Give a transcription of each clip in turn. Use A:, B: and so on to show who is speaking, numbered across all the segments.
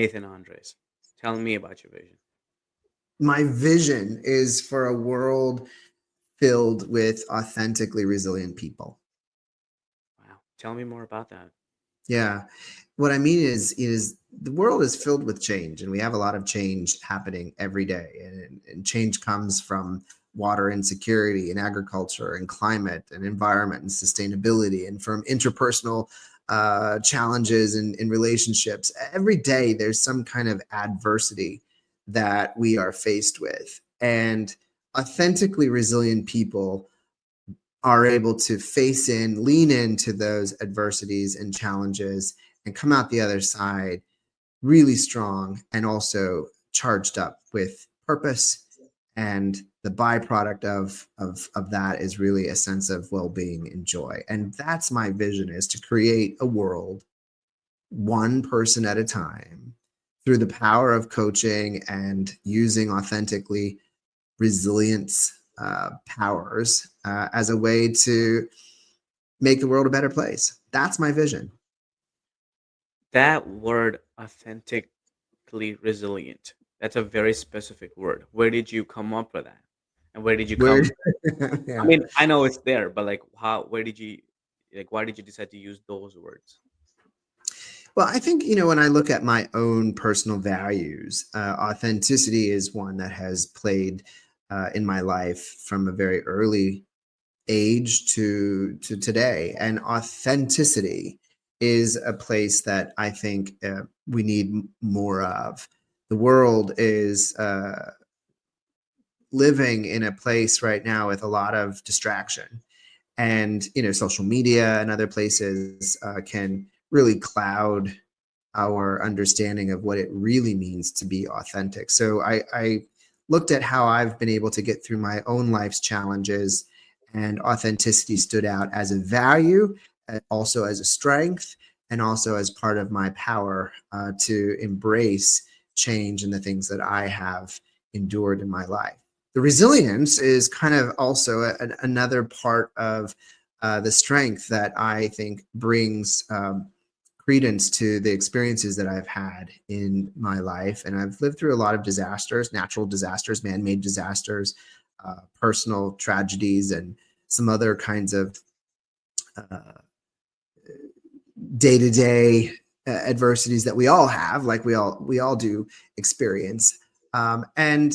A: Nathan Andres. Tell me about your vision.
B: My vision is for a world filled with authentically resilient people.
A: Wow. Tell me more about that.
B: Yeah. What I mean is the world is filled with change, and we have a lot of change happening every day. And change comes from water insecurity and agriculture and climate and environment and sustainability, and from interpersonal challenges in relationships. Every day there's some kind of adversity that we are faced with. And authentically resilient people are able to lean into those adversities and challenges and come out the other side really strong and also charged up with purpose. And the byproduct of that is really a sense of well-being and joy. And that's my vision, is to create a world one person at a time through the power of coaching and using authentically resilience powers as a way to make the world a better place. That's my vision.
A: That word authentically resilient. That's a very specific word. Where did you come up with that? And where did you
B: Where,
A: come? I
B: yeah.
A: mean, I know it's there, but like, how? Where did you like? Why did you decide to use those words?
B: Well, I think, when I look at my own personal values, authenticity is one that has played in my life from a very early age to today. And authenticity is a place that I think we need more of. The world is living in a place right now with a lot of distraction, and social media and other places can really cloud our understanding of what it really means to be authentic. So I looked at how I've been able to get through my own life's challenges, and authenticity stood out as a value, also as a strength, and also as part of my power to embrace change and the things that I have endured in my life. The resilience is kind of also another part of the strength that I think brings credence to the experiences that I've had in my life. And I've lived through a lot of disasters, natural disasters, man-made disasters, personal tragedies, and some other kinds of day-to-day adversities that we all have, like we all do experience. And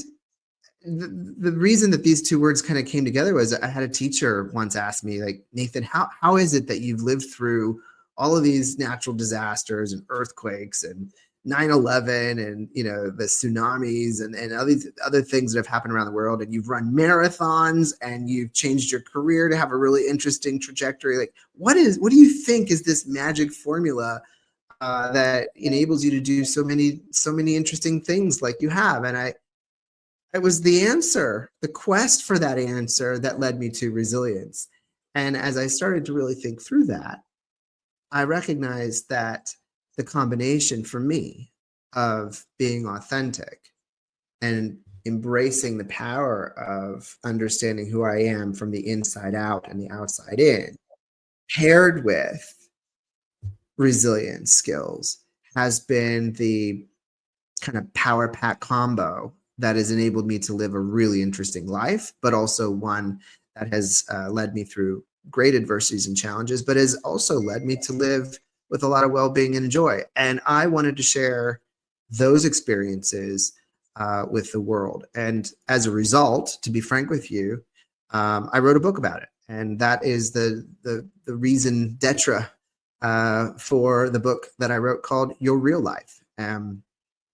B: the reason that these two words kind of came together was I had a teacher once ask me, like, Nathan, how is it that you've lived through all of these natural disasters and earthquakes and 9/11 and the tsunamis and all these other things that have happened around the world, and you've run marathons and you've changed your career to have a really interesting trajectory? Like, what do you think is this magic formula that enables you to do so many interesting things like you have? And it was the answer, the quest for that answer, that led me to resilience. And as I started to really think through that, I recognized that the combination for me of being authentic and embracing the power of understanding who I am from the inside out and the outside in, paired with resilience skills, has been the kind of power pack combo that has enabled me to live a really interesting life, but also one that has led me through great adversities and challenges, but has also led me to live with a lot of well-being and joy. And I wanted to share those experiences with the world. And as a result, to be frank with you, I wrote a book about it. And that is the reason d'etre for the book that I wrote, called Your Real Life.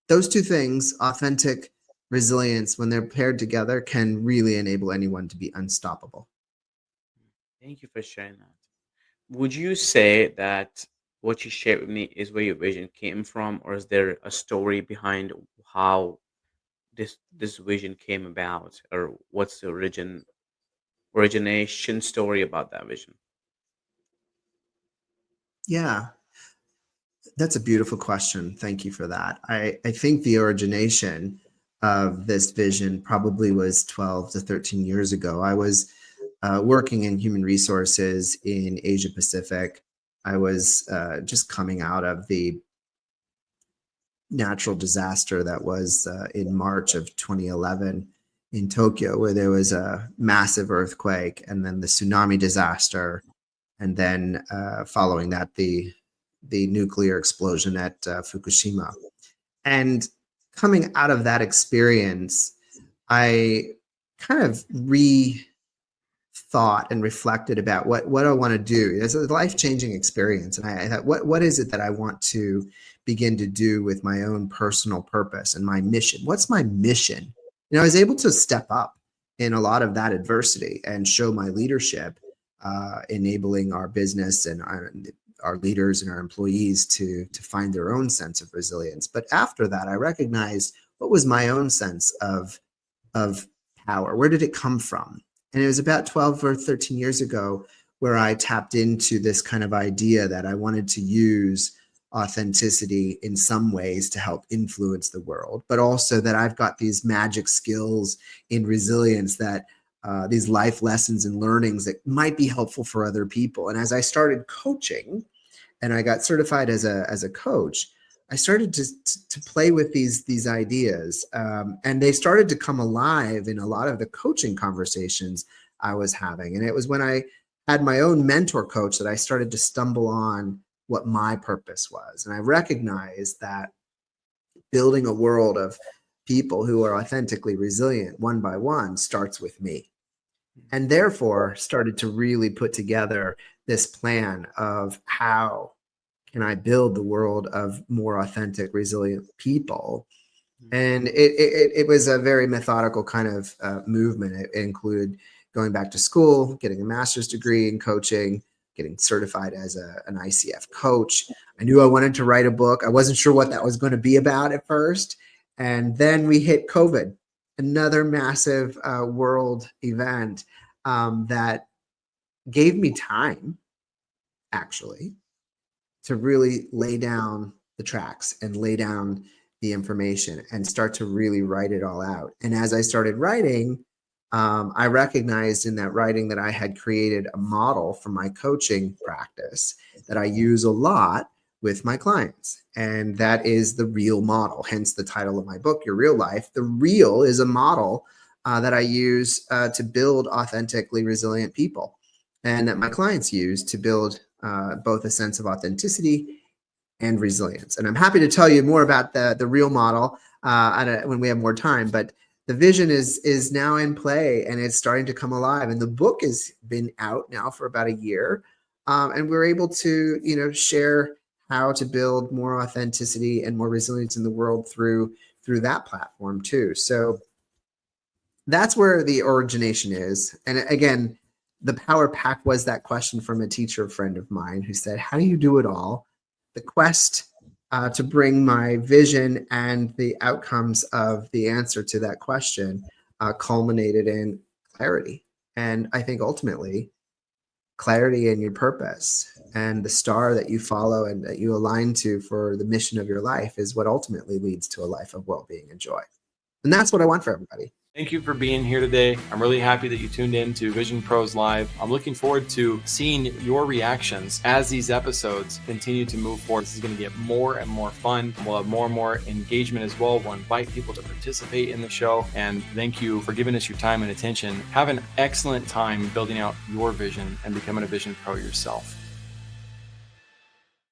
B: Those two things, authentic resilience, when they're paired together, can really enable anyone to be unstoppable.
A: Thank you for sharing that. Would you say that what you shared with me is where your vision came from, or is there a story behind how this vision came about, or what's the origination story about that vision?
B: Yeah, that's a beautiful question. Thank you for that. I think the origination of this vision probably was 12 to 13 years ago. I was working in human resources in Asia Pacific. I was just coming out of the natural disaster that was in March of 2011 in Tokyo, where there was a massive earthquake, and then the tsunami disaster, and then following that, the nuclear explosion at Fukushima. And coming out of that experience, I kind of thought and reflected about what I want to do. It's a life changing experience, and I thought, what is it that I want to begin to do with my own personal purpose and my mission? What's my mission? I was able to step up in a lot of that adversity and show my leadership, enabling our business and our leaders and our employees to find their own sense of resilience. But after that, I recognized what was my own sense of power. Where did it come from? And it was about 12 or 13 years ago where I tapped into this kind of idea that I wanted to use authenticity in some ways to help influence the world, but also that I've got these magic skills in resilience, that these life lessons and learnings that might be helpful for other people. And as I started coaching and I got certified as a coach, I started to play with these ideas, and they started to come alive in a lot of the coaching conversations I was having. And it was when I had my own mentor coach that I started to stumble on what my purpose was. And I recognized that building a world of people who are authentically resilient one by one starts with me. And therefore started to really put together this plan of how can I build the world of more authentic, resilient people. And it was a very methodical kind of movement. It included going back to school, getting a master's degree in coaching, getting certified as an ICF coach. I knew I wanted to write a book. I wasn't sure what that was going to be about at first. And then we hit COVID, another massive world event that gave me time, actually, to really lay down the tracks and lay down the information and start to really write it all out. And as I started writing, I recognized in that writing that I had created a model for my coaching practice that I use a lot with my clients. And that is the real model, hence the title of my book, Your Real Life. The real is a model that I use to build authentically resilient people, and that my clients use to build both a sense of authenticity and resilience. And I'm happy to tell you more about the real model when we have more time. But the vision is now in play, and it's starting to come alive. And the book has been out now for about a year, and we're able to share how to build more authenticity and more resilience in the world through that platform too. So that's where the origination is. And again, the power pack was that question from a teacher friend of mine who said, how do you do it all? The quest to bring my vision and the outcomes of the answer to that question culminated in clarity. And I think ultimately, clarity in your purpose and the star that you follow and that you align to for the mission of your life is what ultimately leads to a life of well-being and joy. And that's what I want for everybody.
C: Thank you for being here today. I'm really happy that you tuned in to Vision Pros Live. I'm looking forward to seeing your reactions as these episodes continue to move forward. This is going to get more and more fun. We'll have more and more engagement as well. We'll invite people to participate in the show. And thank you for giving us your time and attention. Have an excellent time building out your vision and becoming a Vision Pro yourself.